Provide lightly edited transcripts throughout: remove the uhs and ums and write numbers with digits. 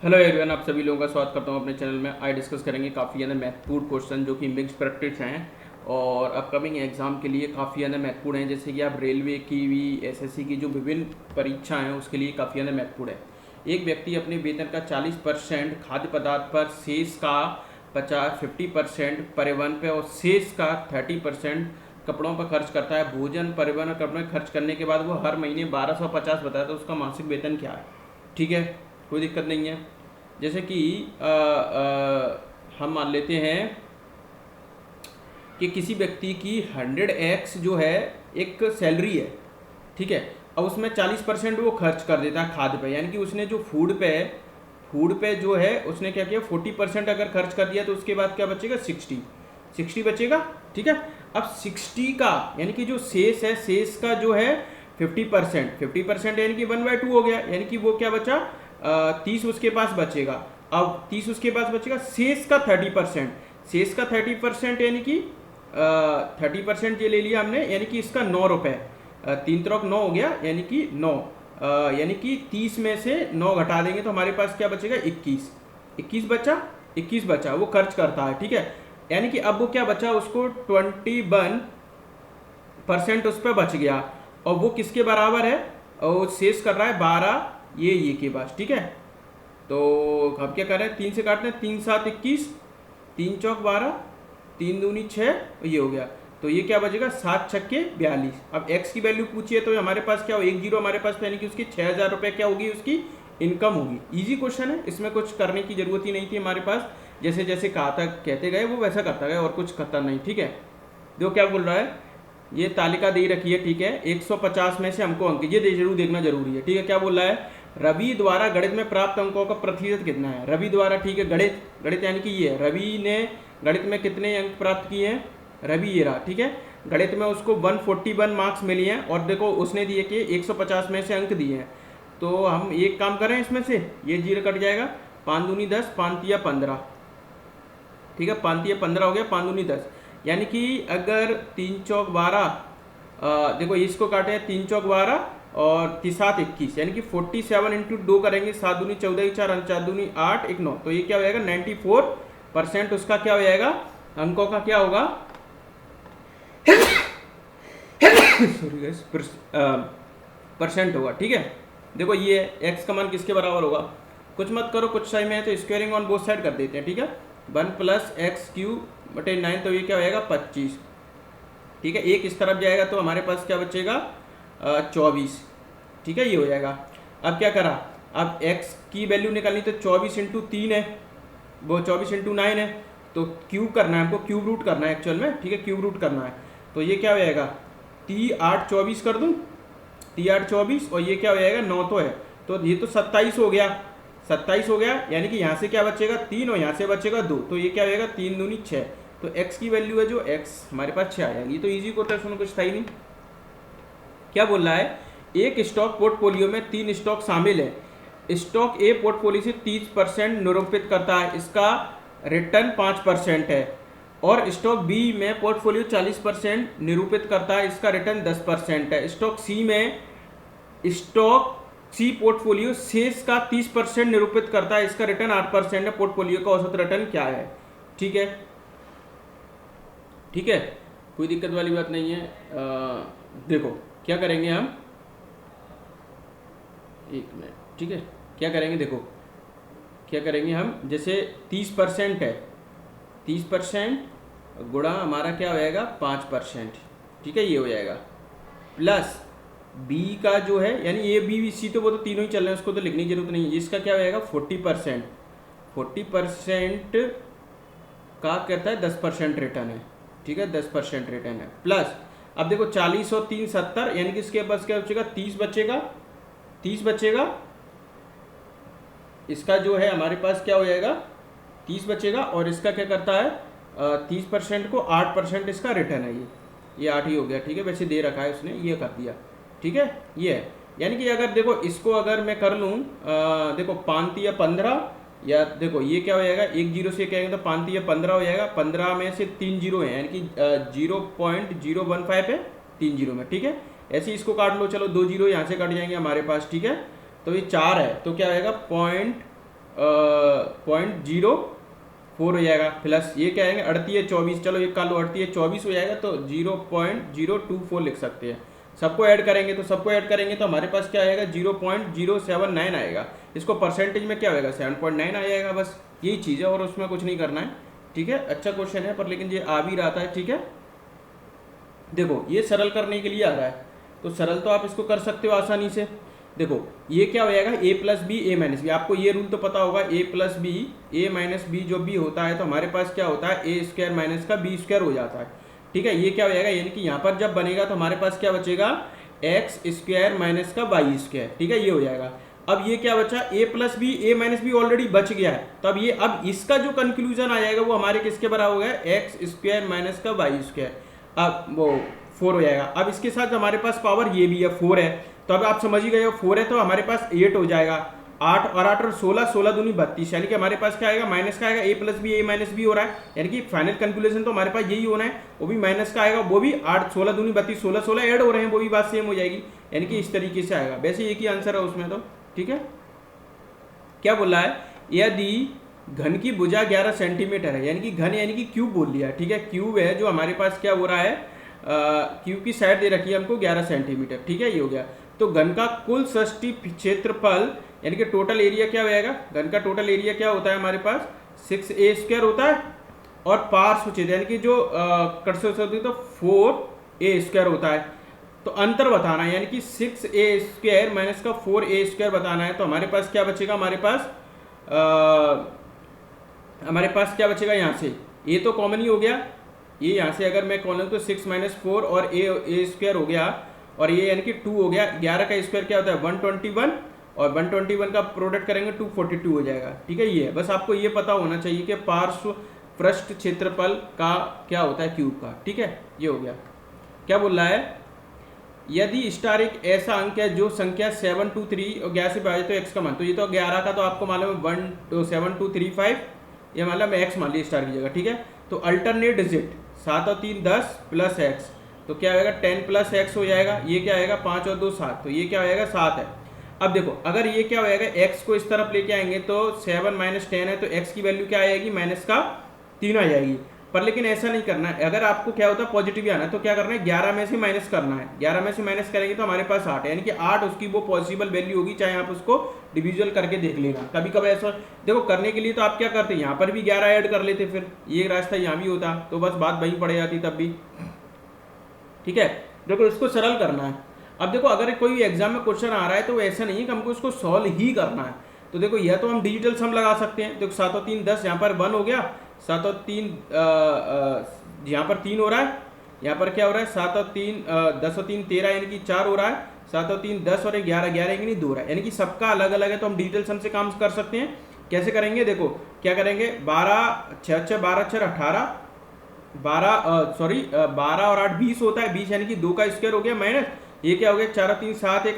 Hello everyone, आप सभी लोगों का स्वागत करता हूं अपने चैनल में। आज डिस्कस करेंगे काफ़ी ज़्यादा महत्वपूर्ण क्वेश्चन जो कि मिक्स प्रैक्टिस हैं और अपकमिंग एग्जाम के लिए काफ़ी ज़्यादा महत्वपूर्ण हैं। जैसे कि आप रेलवे की भी, एसएससी की जो विभिन्न परीक्षाएं हैं उसके लिए काफ़ी ज़्यादा महत्वपूर्ण है। एक व्यक्ति अपने वेतन का 40% खाद्य पदार्थ पर, शेष का 50% परिवहन पर और शेष का 30% कपड़ों पर खर्च करता है। भोजन, परिवहन और कपड़े खर्च करने के बाद वो हर महीने 1250 बताया, तो उसका मासिक वेतन क्या है? ठीक है, कोई दिक्कत नहीं है। जैसे कि हम मान लेते हैं कि किसी व्यक्ति की 100x जो है एक सैलरी है, ठीक है। अब उसमें 40% वो खर्च कर देता है खाद्य पे, यानी कि उसने जो फूड पे जो है उसने क्या किया, 40% अगर खर्च कर दिया तो उसके बाद क्या बचेगा, 60 बचेगा, ठीक है। अब 60 का यानी कि जो शेष है, शेष का जो है 50% यानी कि 1/2 हो गया, यानी कि वो क्या बचा, 30 उसके पास बचेगा। अब 30 उसके पास बचेगा, शेष का 30% यानी कि 30% ये ले लिया हमने, यानी कि इसका 9 रुपये, 3 त्रिक 9 हो गया, यानी कि 9, यानी कि 30 में से 9 घटा देंगे तो हमारे पास क्या बचेगा, 21 बचा, 21 बचा, वो खर्च करता है, ठीक है। यानी कि अब वो क्या बचा, उसको 21% उस पर बच गया और वो किसके बराबर है, और शेष कर रहा है 12 ये के पास, ठीक है। तो अब क्या कर रहे हैं, 3 से काटते हैं, 3 7 21, 3 चौक 12, 3 दूनी 6, ये हो गया। तो ये क्या बचेगा, 7 छक्के 42। अब x की वैल्यू पूछिए तो हमारे पास क्या हो, 1 जीरो हमारे पास, यानी कि उसकी 6000 रुपये क्या होगी, उसकी इनकम होगी। इजी क्वेश्चन है, इसमें कुछ करने की जरूरत ही नहीं थी हमारे पास। जैसे जैसे कहा था कहते गए वो वैसा करता गया और कुछ करता नहीं, ठीक है। जो क्या बोल रहा है, ये तालिका दे रखी है, ठीक है। 150 में से हमको अंक ये जरूर देखना जरूरी है, ठीक है। क्या बोल रहा है, रवि द्वारा गणित में प्राप्त अंकों का प्रतिशत कितना है। रवि द्वारा, ठीक है, गणित यानी कि ये रवि ने गणित में कितने अंक प्राप्त किए हैं, रवि ये रहा, ठीक है। गणित में उसको 141 मार्क्स मिली हैं और देखो उसने दिए कि 150 में से अंक दिए हैं। तो हम एक काम करें, इसमें से ये 0 कट जाएगा, 5 दूनी 10, 5 तिया 15, ठीक है, 5 तिया 15 हो गया, 5 दूनी 10, यानी कि अगर 3 चौक 12, देखो इसको काटे 3 चौक 12 और 7 21, यानी कि 47 इंटू 2 करेंगे, 7 दूनी 14, 4 4 दूनी 8, 1 9, तो ये क्या हो जाएगा, 94% उसका क्या हो जाएगा, अंकों का क्या होगा सॉरी गाइस, परसेंट होगा, ठीक है। देखो ये x का मान किसके बराबर होगा, कुछ मत करो, कुछ सही में है तो स्क्वायरिंग ऑन बोथ साइड कर देते हैं, ठीक है। 1 + x³/9, तो ये क्या हो जाएगा 25, ठीक है। एक इस तरफ जाएगा तो हमारे पास क्या बचेगा, 24, ठीक है, ये हो जाएगा। अब क्या करा, अब x की वैल्यू निकालनी, तो 24 इंटू 3 है, वो 24 इंटू 9 है, तो क्यूब करना है हमको, क्यूब रूट करना है एक्चुअल में, ठीक है, क्यूब रूट करना है। तो ये क्या हो जाएगा, 3 8 24 कर दूँ, 3 8 24, और ये क्या हो जाएगा, 9 तो है, तो ये तो 27 हो गया, 27 हो गया, यानी कि यहाँ से क्या बचेगा 3 और यहाँ से बचेगा 2, तो ये क्या हो जाएगा 3 दूनी 6, तो x की वैल्यू है जो x हमारे पास 6 आ जाएगी। तो इजी क्वेश्चन में कुछ था ही नहीं। क्या बोल रहा है, एक स्टॉक पोर्टफोलियो में 3 स्टॉक शामिल है। स्टॉक ए पोर्टफोलियो से 30% निरूपित करता है, इसका रिटर्न 5% है, और स्टॉक बी में पोर्टफोलियो 40% निरूपित करता है, इसका रिटर्न 10% है। स्टॉक सी पोर्टफोलियो शेष का 30% निरूपित करता है, इसका रिटर्न 8% है। पोर्टफोलियो का औसत रिटर्न क्या है, ठीक है, ठीक है, कोई दिक्कत वाली बात नहीं है। देखो क्या करेंगे हम, एक मिनट, ठीक है, क्या करेंगे, देखो क्या करेंगे हम, जैसे 30% है, 30% गुणा हमारा क्या हो जाएगा 5%, ठीक है, ये हो जाएगा, प्लस बी का जो है, यानी ए बी सी तो वो तो तीनों ही चल रहे हैं, उसको तो लिखने की जरूरत नहीं है। इसका क्या हो जाएगा 40% का कहता है 10% रिटर्न है, ठीक है, 10% रिटर्न है, प्लस अब देखो 40 और 3 70, यानी कि इसके पास क्या बचेगा, 30 बचेगा, इसका जो है हमारे पास क्या हो जाएगा 30 बचेगा, और इसका क्या करता है 30% को 8% इसका रिटर्न है, ये 8 ही हो गया, ठीक है, वैसे दे रखा है उसने, ये कर दिया, ठीक है, ये है। यानी कि अगर देखो इसको अगर मैं कर लूँ, देखो 5 या 15, या देखो ये क्या हो जाएगा, 1 जीरो से कहेंगे तो 5 या 15 हो जाएगा, 15 में से 3 जीरो है, यानी कि 0.015 है 3 जीरो में, ठीक है। ऐसे ही इसको काट लो, चलो 2 जीरो यहाँ से कट जाएंगे हमारे पास, ठीक है। तो ये 4 है, तो क्या आएगा 0.04 हो जाएगा, प्लस ये क्या आएंगे 38 24, चलो ये कर लो 38 24 हो जाएगा, तो 0.024 लिख सकते हैं। सबको ऐड करेंगे तो हमारे पास क्या आएगा 0.079 आएगा। इसको परसेंटेज में क्या होगा 7.9 आ जाएगा। बस यही चीज़ है और उसमें कुछ नहीं करना है, ठीक है। अच्छा क्वेश्चन है पर लेकिन ये आ भी रहा था, ठीक है। देखो ये सरल करने के लिए आ रहा है, तो सरल तो आप इसको कर सकते हो आसानी से। देखो ये क्या हो जाएगा a plus B A minus B, आपको ये रूल तो पता होगा a plus B A minus B जो भी होता है तो हमारे पास क्या होता है ए स्क्वायर माइनस का बी स्क्वायर हो जाता है, ठीक है। ये क्या हो जाएगा यानी कि यहाँ पर जब बनेगा तो हमारे पास क्या बचेगा एक्स स्क्वायर माइनस का वाई स्क्वायर, ठीक है, ये हो जाएगा। अब ये क्या बचा a plus B A minus B already बच गया है, तो अब ये अब इसका जो कंक्लूजन आ जाएगा वो हमारे किसके बराबर हो गया एक्स स्क्वायर माइनस का वाई स्क्वायर, अब वो 4 हो जाएगा। अब इसके साथ हमारे पास पावर ये भी है 4 है, तो अब आप समझ ही गए हो 4 है तो हमारे पास 8 हो जाएगा। 8 और 8 और 16, 16 दूनी 32, यानी कि हमारे पास क्या आएगा माइनस का आएगा a plus B A minus B हो रहा है, यानी कि फाइनल कंक्लूजन तो हमारे पास यही होना है, वो भी माइनस का आएगा, वो भी 8 16 दूनी 32, 16 16 ऐड हो रहे हैं, वो भी बात सेम हो जाएगी, यानी कि इस तरीके से आएगा। वैसे एक ही आंसर है उसमें तो, ठीक है। क्या बोला है यदि घन की भुजा 11 सेंटीमीटर है, यानी कि घन यानी कि क्यूब बोल लिया, ठीक है, क्यूब है जो हमारे पास क्या हो रहा है क्यूब की साइड दे रखी है हमको 11 सेंटीमीटर, ठीक है, ये हो गया। तो घन का कुल सृष्टि क्षेत्रफल यानी कि टोटल एरिया क्या हो जाएगा, घन का टोटल एरिया क्या होता है हमारे पास 6a स्क्वायर होता है, और पार्श्व क्षेत्र यानी कि जो कट से होती है तो 4a स्क्वायर होता है। तो अंतर बताना है यानी कि 6a स्क्वायर माइनस का 4a स्क्वायर बताना है, तो हमारे पास क्या बचेगा हमारे पास क्या बचेगा यहाँ से a तो कॉमन ही हो गया, ये यहाँ से अगर मैं कॉलम तो 6 माइनस 4 और a स्क्वायर हो गया, और ये यानी कि 2 हो गया। 11 का स्क्वायर क्या होता है 121, और 121 का प्रोडक्ट करेंगे 242 हो जाएगा, ठीक है। ये है, बस आपको ये पता होना चाहिए कि पार्श्व पृष्ठ क्षेत्रफल का क्या होता है क्यूब का, ठीक है, ये हो गया। क्या बोल रहा है यदि स्टार एक ऐसा अंक है जो संख्या 723 और 11 से विभाजित तो एक्स का मान, तो ये तो 11 का तो आपको मालूम है 17235, ये मतलब एक्स मान लिया स्टार की जगह, ठीक है। तो अल्टरनेट डिजिट 7 और 3 10 प्लस एक्स, तो क्या आएगा 10 प्लस एक्स हो जाएगा, ये क्या आएगा 5 और 2 7, तो ये क्या हो जाएगा 7 है। अब देखो अगर ये क्या हो जाएगा एक्स को इस तरफ लेके आएंगे तो 7 माइनस 10 है, तो एक्स की वैल्यू क्या आएगी माइनस का 3 आ जाएगी। पर लेकिन ऐसा नहीं करना है, अगर आपको क्या होता है पॉजिटिव ही आना है तो क्या करना है 11 में से माइनस करना है, 11 में से माइनस करेंगे तो हमारे पास 8 है, यानी कि 8 उसकी वो पॉसिबल वैल्यू होगी, चाहे आप उसको डिविजुअल करके देख लेना। कभी कभी ऐसा देखो करने के लिए तो आप क्या करते हैं यहाँ पर भी 11 ऐड कर लेते, फिर ये रास्ता यहाँ भी होता तो बस बात वहीं पड़ जाती तब भी, ठीक है। देखो इसको सरल करना है। अब देखो अगर कोई एग्जाम में क्वेश्चन आ रहा है तो ऐसा नहीं है कि हमको इसको सॉल्व ही करना है, तो देखो यह तो हम डिजिटल सम लगा सकते हैं। देखो 7 और 3 10, यहाँ पर 1 हो गया, 7 और 3 यहाँ पर 3 हो रहा है, यहाँ पर क्या हो रहा है 7 और 3 10 और 3 13 यानी कि 4 हो रहा है, 7 और 3 10 और 11 11 यानी कि 2 हो रहा है, यानी कि सबका अलग अलग है, तो हम डिजिटल सम से काम कर सकते हैं। कैसे करेंगे देखो क्या करेंगे 12 6 6 12 6 18 12 और 8 20 होता है, 20 यानी कि 2 का स्क्वायर हो गया माइनस ये क्या हो गया 4 और 3 7 1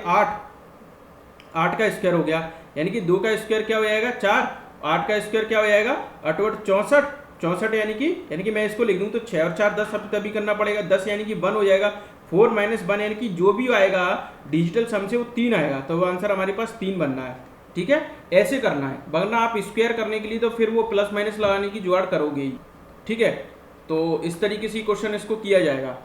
8 का स्क्वायर हो गया, यानी कि 2 का स्क्वायर क्या हो जाएगा 4, 8 का स्क्वायर क्या हो जाएगा 8 और 64 64, यानी कि मैं इसको लिख दूं तो 6 और 4 10 अब तभी करना पड़ेगा, 10 यानी कि 1 हो जाएगा, 4 माइनस 1 यानी कि जो भी आएगा डिजिटल सम से वो 3 आएगा, तो वो आंसर हमारे पास 3 बनना है, ठीक है। ऐसे करना है, वरना आप स्क्वायर करने के लिए तो फिर वो प्लस माइनस लगाने की जुगाड़ करोगे ही, ठीक है। तो इस तरीके से क्वेश्चन इसको किया जाएगा।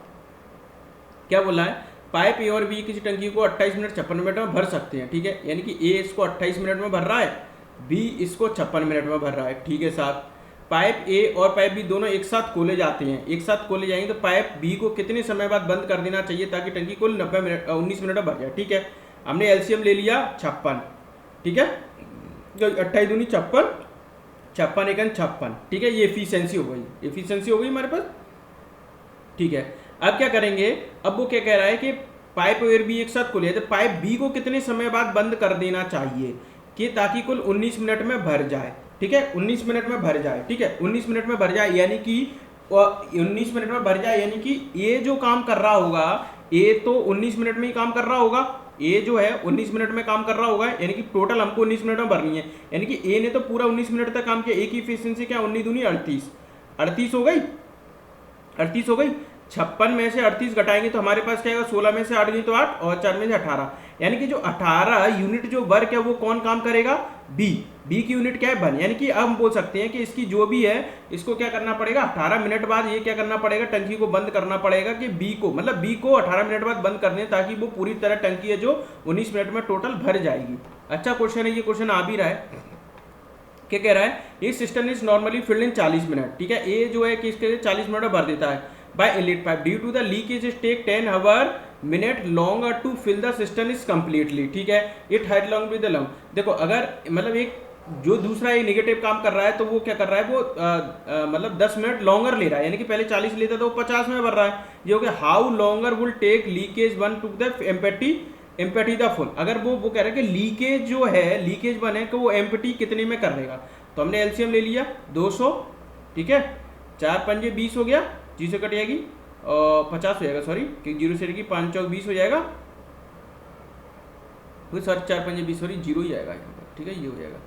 क्या बोला है पाइप ए और बी किसी टंकी को 28 मिनट 56 मिनट में भर सकते हैं, ठीक है, यानी कि ए इसको 28 मिनट में भर रहा है, बी इसको 56 मिनट में भर रहा है, ठीक है साहब। पाइप ए और पाइप बी दोनों एक साथ खोले जाते हैं, एक साथ खोले जाएंगे तो पाइप बी को कितने समय बाद बंद कर देना चाहिए ताकि टंकी कुल 19 मिनट में भर जाए, ठीक है। हमने एलसीएम ले लिया 56, ठीक है, 28 दूनी 56, 56 एक 56, ठीक है, ये एफिशिएंसी हो गई हमारे पास, ठीक है। अब क्या करेंगे, अब वो क्या कह रहा है कि पाइप और बी एक साथ खोले तो पाइप बी को कितने समय बाद बंद कर देना चाहिए कि ताकि कुल 19 मिनट में भर जाए, ठीक है, 19 मिनट में भर जाए, ठीक है, 19 मिनट में भर जाए यानी कि 19 मिनट में भर जाए यानी कि ए जो काम कर रहा होगा ए तो 19 मिनट में ही काम कर रहा होगा, ए जो है 19 मिनट में काम कर रहा होगा, यानी कि टोटल हमको 19 मिनट में भरनी है, यानी कि ए ने तो पूरा 19 मिनट तक काम किया, ए की एफिशिएंसी क्या 19 दूनी 38 हो गई, 38 हो गई। 56 में से 38 घटाएंगे तो हमारे पास क्या आएगा 16 में से 8 गई तो 8 और 4 में से 18, यानी कि जो 18 यूनिट जो वर्क है वो कौन काम करेगा बी, बी की यूनिट क्या है, बन, यानी कि अब हम बोल सकते हैं कि इसकी जो भी है इसको क्या करना पड़ेगा, 18 मिनट बाद ये क्या करना पड़ेगा, टंकी को बंद करना पड़ेगा कि बी को, मतलब बी को 18 मिनट बाद बंद कर दें ताकि वो पूरी तरह टंकी है जो 19 मिनट में टोटल भर जाएगी। अच्छा क्वेश्चन है, ये क्वेश्चन आ भी रहा है। क्या कह रहा है, ये system is normally filled in 40 minute, ठीक है। ए जो है कि इसके 40 मिनट में भर देता है by inlet pipe, due to the leakage is take 10 hour minute longer to fill the system is completely, ठीक है। It had long with the long, देखो अगर मतलब एक जो दूसरा ये नेगेटिव काम कर रहा है तो वो क्या कर रहा है, वो मतलब 10 मिनट लॉन्गर ले रहा है, यानी कि पहले 40 लेता था वो 50 में भर रहा है। ये हो गया how longer will take leakage one to the empty the full, अगर वो कह रहा है कि लीकेज जो है, लीकेज वन है कि वो एम्पटी कितने में कर देगा, तो हमने एलसीएम ले लिया 200, ठीक है, 4 पंजे 20 हो गया, जी से कट जाएगी 50 हो जाएगा, सॉरी कि 0 से रहेगी, 5 चौक 20 हो जाएगा, सॉरी 4 पंजे 20, सॉरी 0 ही आएगा यहाँ पर, ठीक है, ये हो जाएगा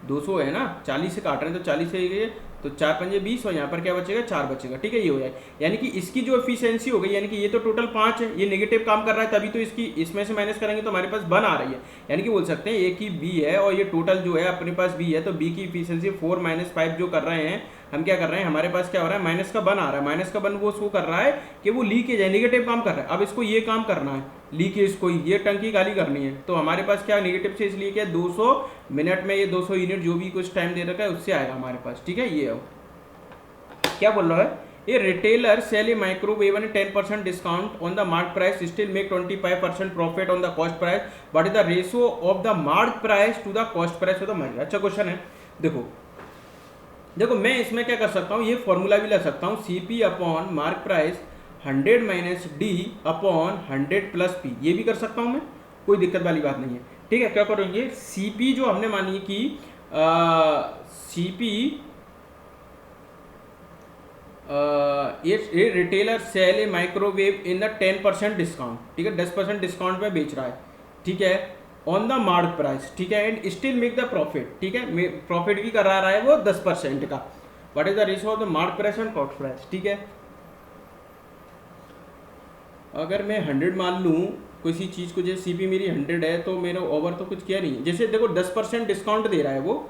200 है ना, 40 से काट रहे हैं तो 40 से गए तो 4 पंजे 20 और यहाँ पर क्या बचेगा, 4 बचेगा, ठीक है, ये हो जाएगा। यानी कि इसकी जो एफिशिएंसी हो गई, यानी कि ये तो टोटल 5 है, ये नेगेटिव काम कर रहा है तभी तो इसकी इसमें से माइनस करेंगे तो हमारे पास बन आ रही है, यानी कि बोल सकते हैं एक ही बी है और ये टोटल जो है अपने पास बी है, तो बी की इफिशियंसी 4 - 5 जो कर रहे हैं हम, क्या कर रहे हैं, हमारे पास क्या हो रहा है, माइनस का बन आ रहा है, माइनस का बन वो उसको कर रहा है कि वो लीकेज है, नेगेटिव काम कर रहा है। अब इसको ये काम करना है, लीकेज को ये टंकी खाली करनी है, तो हमारे पास क्या नेगेटिव से इसलिए क्या 200 मिनट में ये 200 यूनिट जो भी कुछ टाइम दे रखा है उससे आएगा हमारे पास, ठीक है। ये क्या बोल रहा है, a retailer sell a microwave and 10% discount on the mark price, still make 25% profit on the cost price, what is the ratio of the mark price to the cost price of the market. अच्छा question है, देखो मैं इसमें क्या कर सकता हूँ, ये फॉर्मूला भी ला सकता हूँ, CP upon mark price 100 - D upon 100 + P, ये भी कर सकता हूँ मैं, कोई दिक्कत वाली बात नहीं है, ठीक है। क्या करेंगे, CP जो हमने मानी कि CP ये retailer sell a microwave in the 10% discount, ठीक है, 10% डिस्काउंट में बेच रहा है, ठीक है, ऑन द मार्क प्राइस, ठीक है, and still make the profit, ठीक है, प्रॉफिट भी करा रहा है वो 10% का, what is the ratio of the mark price and cost price, ठीक है। अगर मैं 100 मान लूँ किसी चीज़ को, जैसे CP मेरी 100 है तो मेरा ओवर तो कुछ किया नहीं है, जैसे देखो 10% डिस्काउंट दे रहा है वो,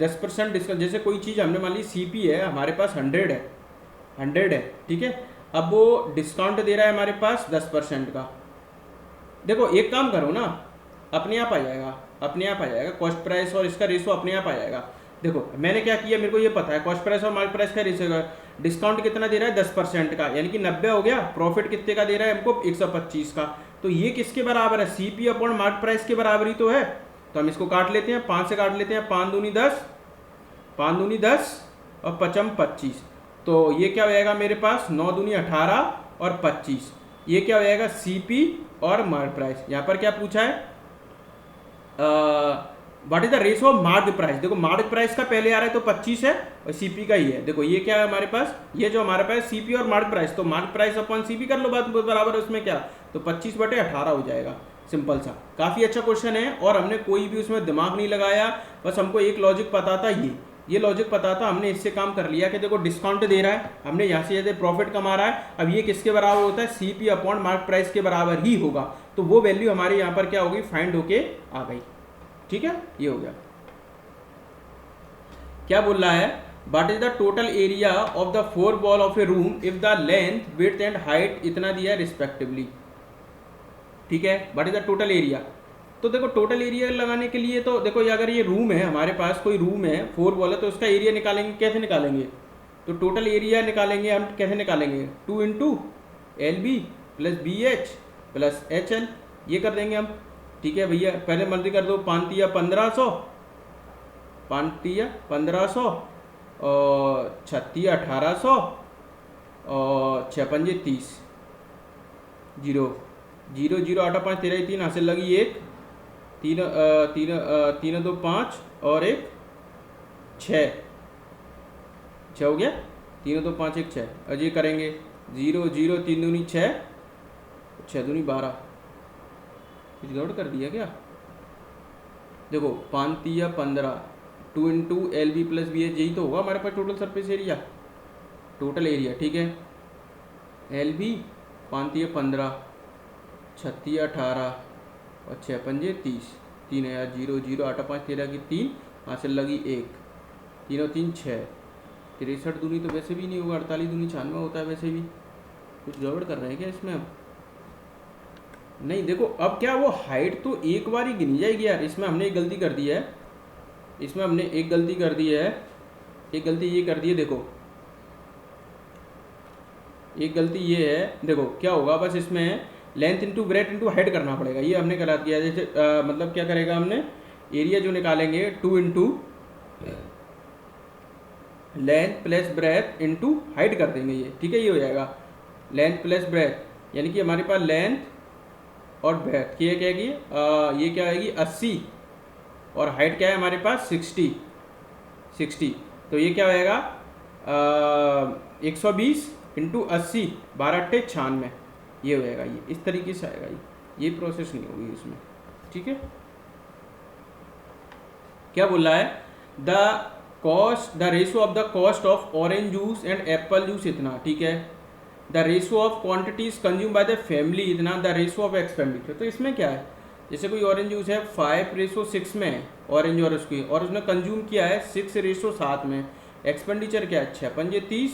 10% डिस्काउंट, जैसे कोई चीज़ हमने मान ली CP है हमारे पास 100 है, ठीक है, अब वो डिस्काउंट दे रहा है हमारे पास 10% का, देखो एक काम करो ना, अपने आप आ जाएगा कॉस्ट प्राइस और इसका रेशो अपने आप आ जाएगा। देखो मैंने क्या किया, मेरे को ये पता है कॉस्ट प्राइस और मार्केट प्राइस का रेशो है, डिस्काउंट कितना दे रहा है 10% का, यानी कि 90 हो गया, प्रॉफिट कितने का दे रहा है हमको 125 का, तो ये किसके बराबर है, CP अपॉन मार्केट प्राइस के बराबर ही तो है, तो हम इसको काट लेते हैं, 5 से काट लेते हैं, 5 दूनी 10, 5 दूनी 10 और 5 25, तो ये क्या हो जाएगा मेरे पास 9 दूनी 18 और 25, ये क्या हो जाएगा CP और मार्क प्राइस। यहाँ पर क्या पूछा है, what is the ratio of mark price, देखो मार्क प्राइस का पहले आ रहा है तो 25 है और CP का ही है, देखो ये क्या है हमारे पास, ये जो हमारे पास CP और मार्क प्राइस, तो मार्क प्राइस अपॉन CP कर लो, बात बराबर है उसमें क्या, तो 25/18 हो जाएगा, सिंपल सा। काफ़ी अच्छा क्वेश्चन है और हमने कोई भी उसमें दिमाग नहीं लगाया, बस हमको एक लॉजिक पता था, ये लॉजिक पता था, हमने इससे काम कर लिया कि देखो डिस्काउंट दे रहा है, हमने यहाँ से जैसे प्रॉफिट कमा रहा है, अब ये किसके बराबर होता है, CP अपॉन मार्क प्राइस के बराबर ही होगा, तो वो वैल्यू हमारे यहाँ पर क्या होगी, फाइंड होके आ गई, ठीक है, ये हो गया। क्या बोल रहा है, what is the total area of the 4 wall of A room if the length width and height इतना दिया है रिस्पेक्टिवली, ठीक है, what is the total area, तो देखो टोटल एरिया लगाने के लिए तो देखो अगर ये रूम है हमारे पास, कोई रूम है 4 वॉल है, तो उसका एरिया निकालेंगे, कैसे निकालेंगे, तो टोटल एरिया निकालेंगे हम, कैसे निकालेंगे, 2 × LB + BH + HL, ये कर देंगे हम, ठीक है भैया, पहले मल्टी कर दो, 5 × 1500, 5 × 1500 और 6 × 1800 और 6 पंजे 30, 0 0 0 8 5 13 3 हासिल लगी 1 3 3 2 5 और 1 6 हो गया, 3 2 5 1 6, और ये करेंगे 0 0 3 दूनी 6 6 दूनी 12, कुछ गड़बड़ कर दिया क्या, देखो 5 × 15, 2 × LB + BH, यही तो होगा हमारे पास total surface area, total area, ठीक है, LB 5 × 15, 6 × 18 और 6 पंजे 30, 3 है यार, 0 0 8 5 13 की 3, वहाँ से लगी 1, 3 और 3 6, 63 दूनी तो वैसे भी नहीं होगा, 48 दूनी 96 होता है वैसे भी। कुछ गड़बड़ कर रहे हैं क्या इसमें अब? नहीं देखो अब क्या, वो हाइट तो एक बार ही गिनी जाएगी यार। इसमें हमने एक गलती कर दी है, इसमें हमने एक गलती कर दी है, एक गलती ये कर दी है, देखो एक गलती ये है, देखो क्या होगा, बस इसमें length into breadth into height करना पड़ेगा, ये हमने करा दिया। जैसे मतलब क्या करेगा, हमने एरिया जो निकालेंगे 2 into length plus breadth into height कर देंगे ये, ठीक है, ये हो जाएगा लेंथ प्लस ब्रेथ, यानी कि हमारे पास लेंथ और ब्रेथ ये क्या आएगी, ये क्या आएगी 80, और हाइट क्या है हमारे पास 60, तो ये क्या होएगा 120 इंटू 80, 12 अट्ठे 96, ये हो जाएगा, ये इस तरीके से आएगा, ये प्रोसेस नहीं होगी इसमें, ठीक है। क्या बोल रहा है, the ratio of the cost of orange juice and Apple juice इतना, ठीक है, the ratio of quantities consume by the family इतना, द रेशो ऑफ एक्सपेंडिचर। तो इसमें क्या है, जैसे कोई ऑरेंज जूस है 5:6 में है ऑरेंज और उसकी, और उसने कंज्यूम किया है 6:7 में, एक्सपेंडिचर क्या है 6 पंजे 30,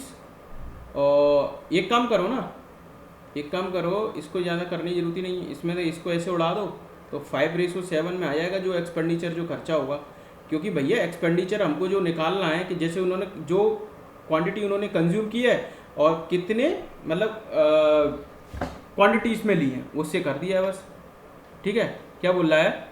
और एक काम करो ना, एक काम करो, इसको ज़्यादा करने की जरूरत ही नहीं है, इसमें तो इसको ऐसे उड़ा दो तो 5:7 में आ जाएगा जो एक्सपेंडिचर जो खर्चा होगा। क्योंकि भैया एक्सपेंडिचर हमको जो निकालना है कि जैसे उन्होंने जो क्वांटिटी उन्होंने कंज्यूम की है और कितने मतलब क्वांटिटीज में ली है उससे कर दिया है बस, ठीक है। क्या बोल रहा है,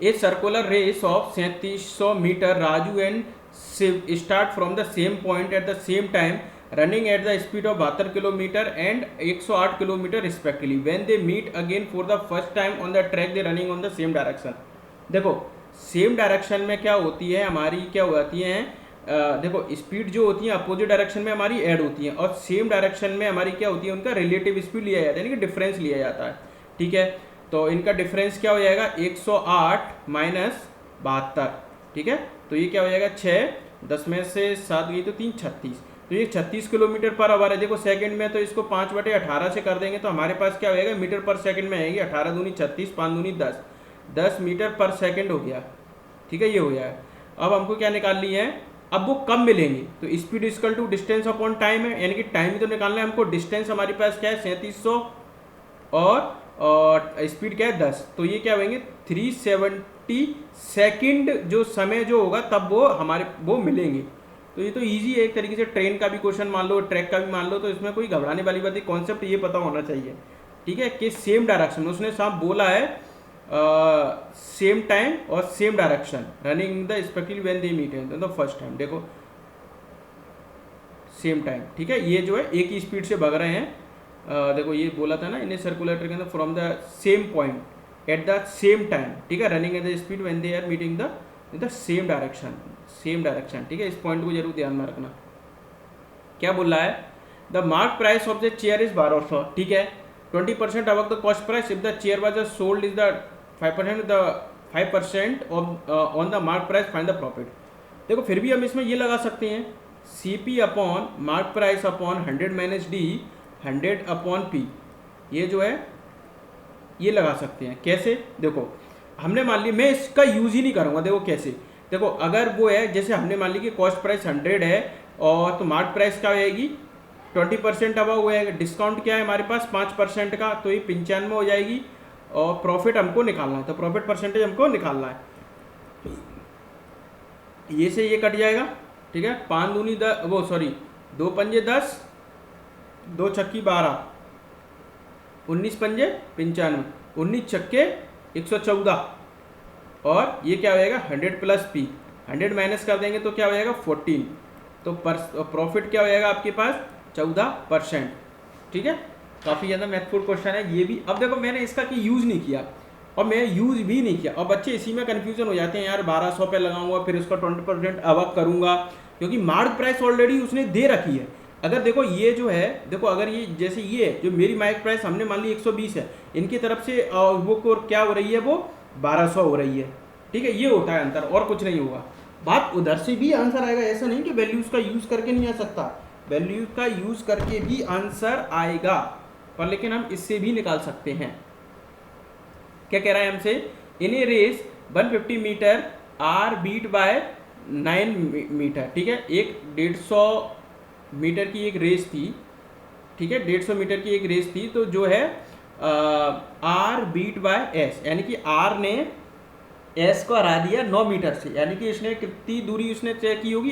a circular race of 3700 meter Raju and Shiv start from the same point at the same time running at the speed of 72 kilometer and 108 kilometer respectively when they meet again for the first time on the track they running on the same direction. देखो same direction में क्या होती है हमारी, क्या हो जाती है, देखो स्पीड जो होती है अपोजिट डायरेक्शन में हमारी ऐड होती है, और सेम डायरेक्शन में हमारी क्या होती है, उनका रिलेटिव स्पीड लिया जाता है, यानी कि डिफरेंस लिया जाता है, ठीक है। तो इनका डिफरेंस क्या हो जाएगा 108 माइनस 72, ठीक है, तो ये क्या हो जाएगा 6, 10 में से 7 गई तो 3 36, तो ये 36 किलोमीटर पर आवर है। देखो सेकंड में तो इसको 5/18 से कर देंगे तो हमारे पास क्या होएगा मीटर पर सेकंड में आएगी, 18 दूनी 36, 5 दूनी 10, 10 मीटर पर सेकंड हो गया, ठीक है, ये हो गया। अब हमको क्या निकालनी है, अब वो कब मिलेंगे, तो speed equal to distance upon time है, यानी कि टाइम तो निकालना है हमको, डिस्टेंस हमारे पास क्या है 3700 और स्पीड क्या है 10, तो ये क्या होंगे 370 सेकंड जो समय जो होगा तब वो हमारे वो मिलेंगे। तो ये तो इजी है एक तरीके से, ट्रेन का भी क्वेश्चन मान लो, ट्रैक का भी मान लो, तो इसमें कोई घबराने वाली बात नहीं, कॉन्सेप्ट ये पता होना चाहिए, ठीक है, कि सेम डायरेक्शन उसने साफ बोला है, सेम टाइम और same direction running the respectively when they meet in the first time, देखो सेम टाइम, ठीक है, ये जो है एक ही स्पीड से भाग रहे हैं, देखो ये बोला था ना इन्हें सर्कुलेटर के अंदर from the same point at the same time, ठीक है, running at the speed when they are meeting the same direction, same direction, ठीक है, इस पॉइंट को जरूर ध्यान में रखना। क्या बोल रहा है, the mark price of the chair is 1200, ठीक है, 20% above the cost price if the chair was sold is the 5% of on the mark price, find the profit। देखो फिर भी हम इसमें ये लगा सकते हैं CP upon mark price upon 100 minus D 100 upon P, ये जो है ये लगा सकते हैं। कैसे, देखो हमने मान लिया, मैं इसका यूज ही नहीं करूँगा, देखो कैसे, देखो अगर वो है जैसे हमने मान लिया कि कॉस्ट प्राइस 100 है और तो मार्क प्राइस क्या होएगी 20% अब हुआ है, डिस्काउंट क्या है हमारे पास 5% का, तो ये 95 हो जाएगी, और प्रॉफिट हमको निकालना है, तो प्रॉफिट परसेंटेज हमको निकालना है, ये से ये कट जाएगा, ठीक है, 5 दूनी 10, वो सॉरी 2 पंजे 10, 2 छक्की 12, 19 पंजे 95, 19 छक्के 114, और ये क्या होएगा 100 प्लस P, 100 माइनस कर देंगे तो क्या हो जाएगा 14, तो प्रॉफिट क्या हो जाएगा आपके पास 14%, ठीक है। काफ़ी ज़्यादा महत्वपूर्ण क्वेश्चन है ये भी। अब देखो मैंने इसका कि यूज़ नहीं किया और मैं यूज़ भी नहीं किया, और बच्चे इसी में कन्फ्यूजन हो जाते हैं, यार 1200 पे लगाऊंगा फिर उसका 20% अवक करूंगा, क्योंकि मार्क प्राइस ऑलरेडी उसने दे रखी है। अगर देखो ये जो है, देखो अगर ये जैसे ये जो मेरी मार्क प्राइस हमने मान ली 120 है, इनकी तरफ से वो क्या हो रही है, वो 1200 हो रही है, ठीक है, ये होता है अंतर, और कुछ नहीं होगा। बात उधर से भी आंसर आएगा, ऐसा नहीं कि वैल्यूज का यूज़ करके नहीं आ सकता, वैल्यू का यूज करके भी आंसर आएगा, पर लेकिन हम इससे भी निकाल सकते हैं। क्या कह रहा है हमसे in a race 150 meter are beat by 9 meter, ठीक है। एक 150 मीटर की एक रेस थी, ठीक है, 150 मीटर की एक रेस थी, तो जो है आर बीट बाय एस, यानी कि आर ने एस को हरा दिया 9 मीटर से, यानी कि इसने कितनी दूरी उसने तय की होगी,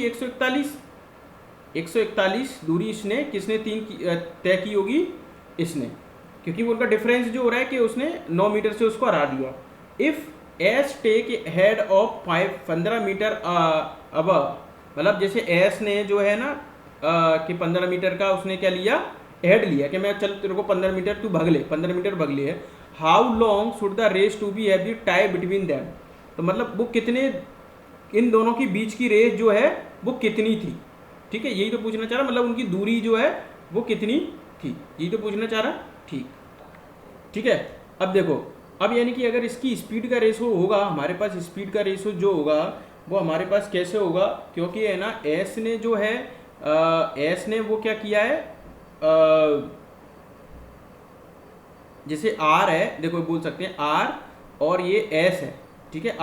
141 दूरी इसने किसने तय की होगी, इसने, क्योंकि उनका डिफरेंस जो हो रहा है कि उसने 9 मीटर से उसको हरा दिया। If S take head of 15 meter अब, मतलब जैसे एस ने जो है ना कि 15 मीटर का उसने क्या लिया, हेड लिया कि मैं चल तेरे को 15 मीटर तू भाग ले, 15 मीटर भाग ले है। How long should the race to be have the tie between them, तो मतलब वो कितने, इन दोनों की बीच की रेस जो है वो कितनी थी, ठीक है, यही तो पूछना चाह रहा, मतलब उनकी दूरी जो है वो कितनी थी, यही तो पूछना चाह रहा, ठीक है। अब देखो, अब यानी कि अगर इसकी स्पीड का रेशो होगा, हमारे पास स्पीड का रेशो जो होगा वो हमारे पास कैसे होगा, क्योंकि है ना एस ने जो है एस ने वो क्या किया है, जैसे आर है, देखो बोल सकते हैं आर और ये एस है, ठीक है,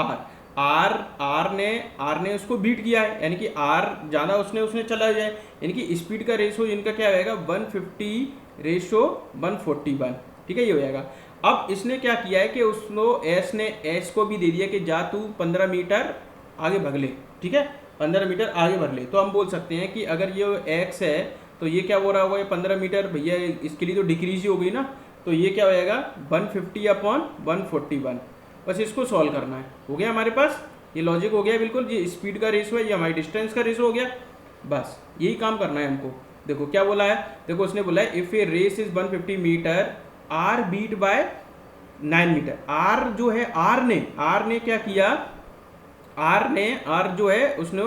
आर ने उसको बीट किया है, यानी कि आर ज़्यादा उसने चला जाए, यानी कि स्पीड का रेशो इनका क्या होगा 150 रेशो 141, ठीक है, ये हो जाएगा। अब इसने क्या किया है कि उसको एस ने एस को भी दे दिया कि जा तू 15 मीटर आगे भाग ले, ठीक है, 15 मीटर आगे भाग ले, तो हम बोल सकते हैं कि अगर ये एक्स है तो ये क्या हो रहा होगा, ये 15 मीटर भैया इसके लिए तो डिक्रीज ही हो गई ना, तो ये क्या हो जाएगा 150/141, बस इसको सॉल्व करना है, हो गया हमारे पास, ये लॉजिक हो गया बिल्कुल, ये स्पीड का रेशो है, ये हमारी डिस्टेंस का रेशो हो गया, बस यही काम करना है हमको। देखो क्या बोला है, देखो उसने बोला है if a race is 150 meter are beat by 9 meter, R जो है आर ने क्या किया, आर जो है उसने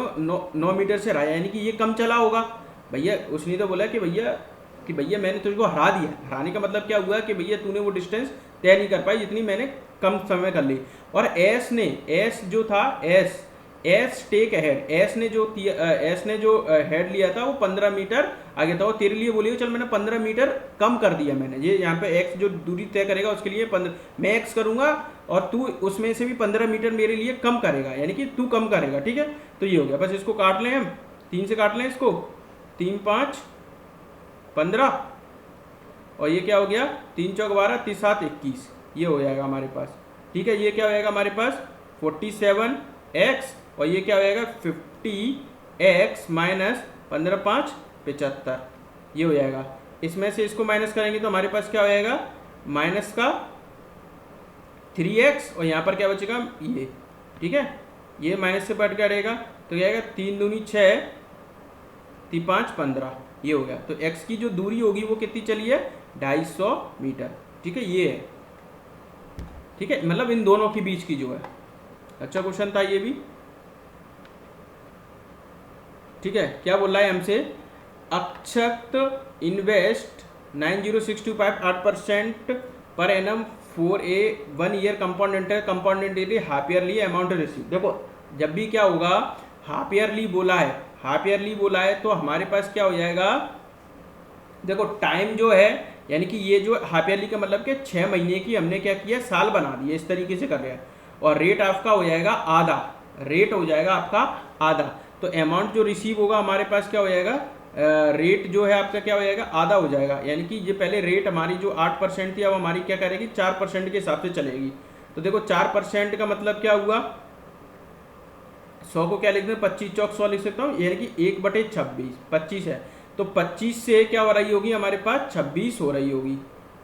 9 मीटर से हराया, यानी कि ये कम चला होगा भैया, उसने तो बोला कि भैया मैंने तुझको हरा दिया, हराने का मतलब क्या हुआ कि भैया तूने वो डिस्टेंस तय नहीं कर पाई जितनी मैंने कम समय कर ली। और एस जो था एस टेक हेड, एस ने जो हेड लिया था वो 15 मीटर आगे था, वो तेरे लिए बोली चल मैंने 15 मीटर कम कर दिया मैंने, ये यहाँ पे एक्स जो दूरी तय करेगा उसके लिए 15 मैं एक्स करूंगा और तू उसमें से भी 15 मीटर मेरे लिए कम करेगा, यानी कि तू कम करेगा, ठीक है, तो ये हो गया, बस इसको काट लें हम, 3 से काट लें इसको, 3 5 15 और ये क्या हो गया 3 चौक 12 3 7 21, ये हो जाएगा हमारे पास, ठीक है, ये क्या हो जाएगा हमारे पास 47x और ये क्या हो जाएगा 50x माइनस 15 5 75, ये हो जाएगा। इसमें से इसको माइनस करेंगे तो हमारे पास क्या हो जाएगा माइनस का 3x और यहाँ पर क्या बचेगा ये, ठीक है, ये माइनस से बढ़ क्या रहेगा तो क्या आएगा 3 दूनी 6 3 5 15, ये हो गया। तो x की जो दूरी होगी वो कितनी चली है 250 मीटर, ठीक है, ये है, ठीक है, मतलब इन दोनों के बीच की जो है, अच्छा क्वेश्चन था ये भी, ठीक है। क्या बोल रहा है हमसे, अक्षत invest 90625 per annum for a 1 year compounded half yearly amount receive. देखो जब भी क्या होगा हाफ ईयरली बोला है तो हमारे पास क्या हो जाएगा, देखो टाइम जो है यानी कि ये जो हाफ ईयरली का मतलब कि 6 महीने की हमने क्या किया साल बना दिया, इस तरीके से कर रहे हैं, और रेट आपका हो जाएगा आधा, रेट हो जाएगा आपका आधा, तो अमाउंट जो रिसीव होगा हमारे पास क्या हो जाएगा रेट जो है आपका क्या हो जाएगा आधा हो जाएगा, यानी कि ये पहले रेट हमारी जो 8% थी अब हमारी क्या करेगी 4% के हिसाब से चलेगी। तो देखो 4% का मतलब क्या हुआ, 100 को क्या लिख दें 25 चौक 100 लिख सकता हूँ, यानी कि 1/26 25 है, तो 25 से क्या हो रही होगी हमारे पास 26 हो रही होगी,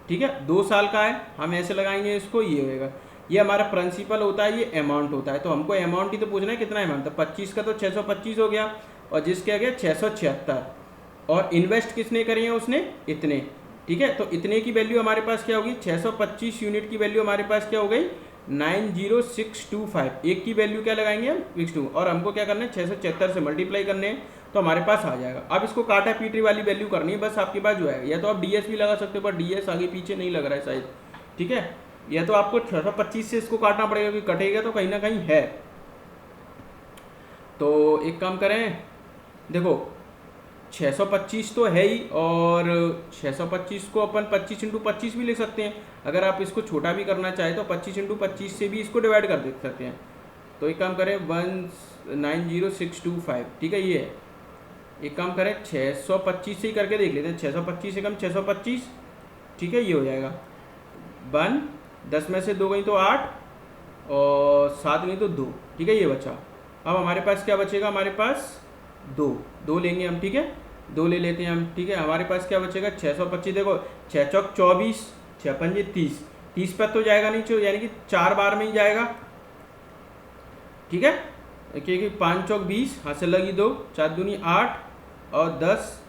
ठीक है, 2 साल का है, हम ऐसे लगाएंगे इसको, ये होएगा, ये हमारा प्रिंसिपल होता है, ये अमाउंट होता है, तो हमको अमाउंट ही तो पूछना है कितना अमाउंट, तो 25 का तो 625 हो गया और जिसके आ गया 676, और इन्वेस्ट किसने करी है उसने इतने, ठीक है, तो इतने की वैल्यू हमारे पास क्या होगी 625 यूनिट की वैल्यू हमारे पास क्या हो गई 90625, एक की वैल्यू क्या लगाएंगे हम 62 और हमको क्या करना है 676 से मल्टीप्लाई करने हैं तो हमारे पास आ जाएगा। अब इसको काटा पीटी वाली वैल्यू करनी है, बस आपके पास जो है या तो आप डीएस भी लगा सकते हो पर डीएस आगे पीछे नहीं लग रहा है शायद, ठीक है, या तो आपको 625 से इसको काटना पड़ेगा क्योंकि कटेगा तो कहीं ना कहीं है। तो एक काम करें, देखो 625 तो है ही, और 625 को अपन 25 इंटू 25 भी लिख सकते हैं। अगर आप इसको छोटा भी करना चाहे तो 25 इंटू 25 से भी इसको डिवाइड कर देख सकते हैं। तो एक काम करें 190625, ठीक है ये है। एक काम करें 625 से ही करके देख लेते हैं, 625 से कम 625, ठीक है ये हो जाएगा 1, 10 में से 2 गई तो 8 और 7 गई तो 2, ठीक है ये बचा। अब हमारे पास क्या बचेगा, हमारे पास 2 लेंगे हम, ठीक है 2 ले लेते हैं हम, ठीक है। हमारे पास क्या बचेगा 625, देखो 6 चौक 24, 6 पंजे 30, 30 पर तो जाएगा नहीं, यानी कि 4 बार में ही जाएगा, ठीक है। क्योंकि 5 चौक 20, हाथ से लगी 2, 4 दूनी 8 और 10,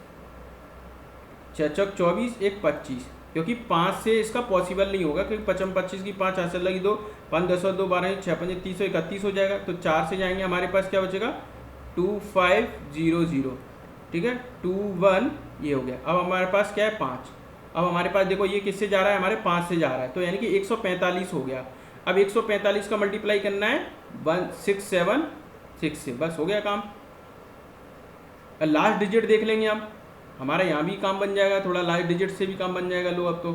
6 चौक 24, 1 25, क्योंकि 5 से इसका पॉसिबल नहीं होगा, क्योंकि 55 25 की 5 हाथ से लगी 2, 5 10 और 2 12, 6 पंजे 30 और 31 हो जाएगा। तो 4 से जाएंगे, हमारे पास क्या बचेगा 2500, ठीक है 21, ये हो गया। अब हमारे पास क्या है 5। अब हमारे पास देखो ये किससे जा रहा है, हमारे 5 से जा रहा है, तो यानी कि 145 हो गया। अब 145 का मल्टीप्लाई करना है 1676 से, बस हो गया काम। लास्ट डिजिट देख लेंगे हम, हमारा यहाँ भी काम बन जाएगा, थोड़ा लास्ट डिजिट से भी काम बन जाएगा। लो अब तो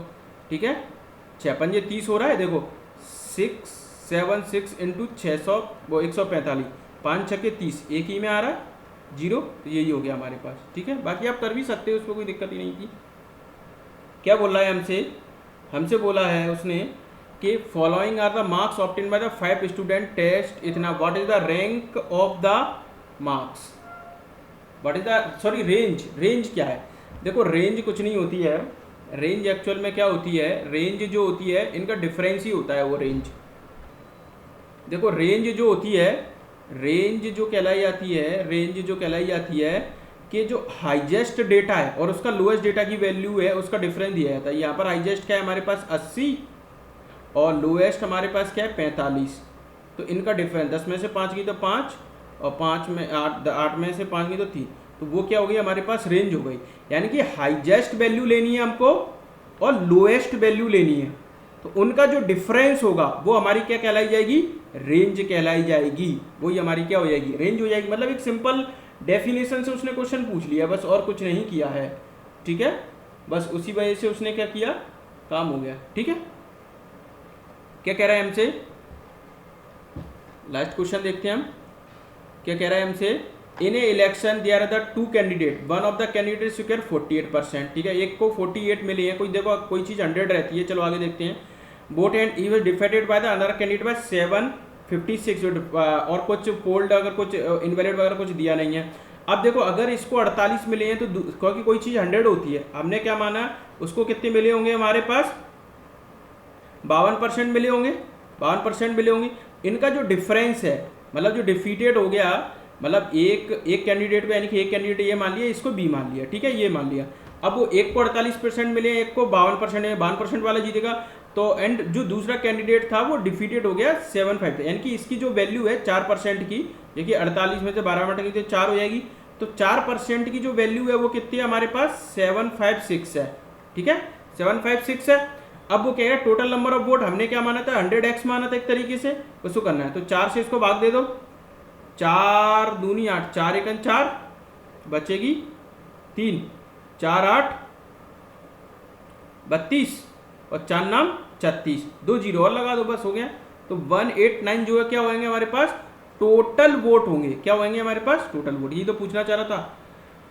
ठीक है, 6 पंजे 30 हो रहा है, देखो 676 इंटू 600 वो 145, 5 छक्के 30, एक ही में आ रहा है 0, तो यही हो गया हमारे पास, ठीक है। बाकी आप कर भी सकते हो, उसमें कोई दिक्कत ही नहीं थी। क्या बोल रहा है हमसे बोला है उसने कि following are the marks obtain by the 5 student test इतना, what is the rank of the marks, what is the sorry range क्या है। देखो रेंज कुछ नहीं होती है, रेंज एक्चुअल में क्या होती है, रेंज जो होती है इनका डिफरेंस ही होता है वो रेंज। देखो रेंज जो होती है, रेंज जो कहलाई जाती है कि जो हाईएस्ट डेटा है और उसका लोएस्ट डेटा की वैल्यू है उसका डिफरेंस दिया जाता है। यहाँ पर हाईएस्ट क्या है हमारे पास 80 और लोएस्ट हमारे पास क्या है 45, तो इनका डिफरेंस 10 में से 5 की तो 5 और 5 में 8 में से 5 की तो 3, तो वो क्या हो गई हमारे पास रेंज हो गई। यानी कि हाईएस्ट वैल्यू लेनी है हमको और लोएस्ट वैल्यू लेनी है, तो उनका जो डिफरेंस होगा वो हमारी क्या कहलाई जाएगी, रेंज कहलाई जाएगी। वही हमारी क्या हो जाएगी, रेंज हो जाएगी। मतलब एक सिंपल डेफिनेशन से उसने क्वेश्चन पूछ लिया, बस और कुछ नहीं किया है, ठीक है। बस उसी वजह से उसने क्या किया, काम हो गया, ठीक है। क्या कह रहा है हमसे, लास्ट क्वेश्चन देखते हैं हम, क्या कह रहा है हमसे। In a election there are the 2 candidate, one of the candidate secure 48%, ठीक है, एक को 48 मिली है, कोई देखो कोई चीज़ 100 रहती है। चलो आगे देखते हैं। Vote and he was defeated by the another candidate by 756, और कुछ पोल्ड अगर कुछ इनवैलिड वगैरह कुछ दिया नहीं है। अब देखो अगर इसको 48 मिले हैं तो क्योंकि कोई चीज़ 100 होती है, हमने क्या माना उसको कितने मिले होंगे, हमारे पास 52% मिले होंगे, 52% मिले होंगे। इनका जो डिफरेंस है, मतलब जो डिफीटेड हो गया, मतलब एक कैंडिडेट को, यानी कि एक कैंडिडेट ये मान लिया, इसको बी मान लिया, ठीक है ये मान लिया। अब वो एक को 48% मिले, एक को 52% है, 52% वाला जीतेगा। तो एंड जो दूसरा कैंडिडेट था वो डिफीटेड हो गया 75, यानी कि इसकी जो वैल्यू है 4% की, देखिए 48 में से 12 मिनट की तो 4 हो जाएगी, तो 4% की जो वैल्यू है वो कितनी है हमारे पास 756 है, ठीक है 756 है। अब वो कहेगा टोटल नंबर ऑफ वोट, हमने क्या माना था 100x माना था एक तरीके से, उसको करना है। तो 4 से इसको भाग दे दो, 4 दूनी 8, 4 एकन 4, बचेगी 3, 4 8 32 और 4 नाम 36, 2 जीरो और लगा दो, बस हो गया। तो 189 जो है क्या होंगे हमारे पास टोटल वोट होंगे, क्या होंगे हमारे पास टोटल वोट। ये तो पूछना चाह रहा था।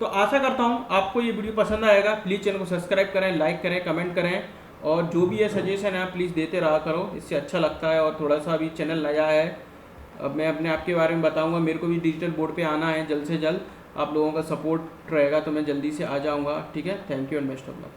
तो आशा करता हूँ आपको ये वीडियो पसंद आएगा। प्लीज़ चैनल को सब्सक्राइब करें, लाइक करें, कमेंट करें, और जो भी है सजेशन है प्लीज़ देते रहा करो, इससे अच्छा लगता है। और थोड़ा सा अभी चैनल नया है, अब मैं अपने आपके बारे में बताऊंगा, मेरे को भी डिजिटल बोर्ड पे आना है जल्द से जल्द। आप लोगों का सपोर्ट रहेगा तो मैं जल्दी से आ जाऊंगा, ठीक है। Thank you and best of luck.